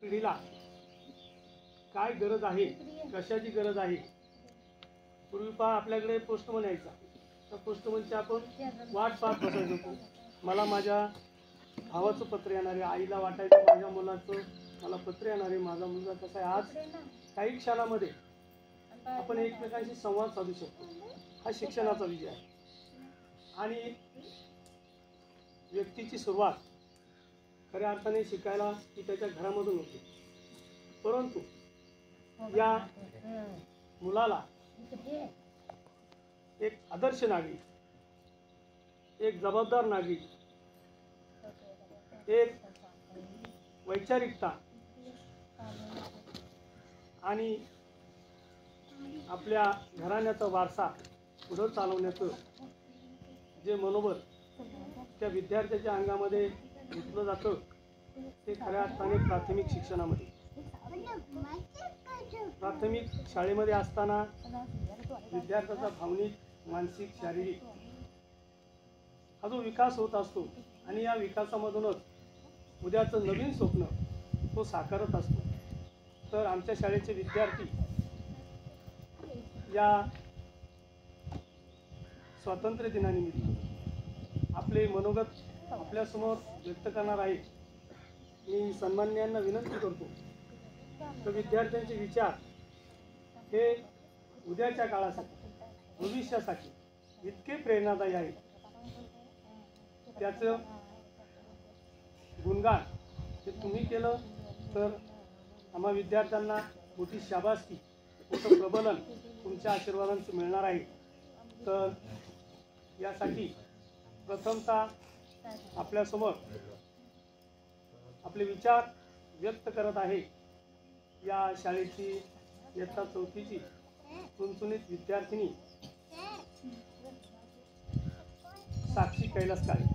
पिढीला काय गरज आहे, कशाची गरज आहे. पूर्वी पहा आपल्याकडे पोस्टमन यायचा, तर पोस्टमनची आपण वाट पाहत बसायचो. मला माझ्या भावाचं पत्र येणार आहे, आईला वाटायचं माझ्या मुलाचं मला पत्र येणार आहे, माझा मुलगा कसा आहे. आज काही क्षणामध्ये आपण एकमेकांशी संवाद साधू शकतो. हा शिक्षणाचा विजय आहे. आणि व्यक्तीची सुरुवात खऱ्या अर्थाने शिकायला ती त्याच्या घरामधून होते. परंतु या मुलाला एक आदर्श नागरिक, एक जबाबदार नागरिक, एक वैचारिकता आणि आपल्या घराण्याचा वारसा पुढे चालवण्याचं जे मनोबल त्या विद्यार्थ्याच्या अंगामध्ये घेतलं जातं ते खऱ्या अर्थाने प्राथमिक शिक्षणामध्ये, प्राथमिक शाळेमध्ये असताना विद्यार्थ्याचा भावनिक, मानसिक, शारीरिक हा जो विकास होत असतो आणि या विकासामधूनच उद्याचं नवीन स्वप्न तो साकारत असतो. तर आमच्या शाळेचे विद्यार्थी या स्वातंत्र्य दिनानिमित्त आपले मनोगत आपल्यासमोर व्यक्त करणार आहे. मी सन्माननीयांना विनंती करतो तर विद्यार्थ्यांचे विचार हे उद्याच्या काळासाठी, भविष्यासाठी इतके प्रेरणादायी आहेत, त्याचं गुणगान हे तुम्ही केलं तर आम्हा विद्यार्थ्यांना मोठी शाबासकी, मोठं प्रबलन तुमच्या आशीर्वादांचं मिळणार आहे. तर यासाठी प्रथमतः आपल्यासमोर आपले विचार व्यक्त करत आहे या शाळेची इयत्ता 4थीची चुणचुणीत विद्यार्थिनी साक्षी कैलास काळे.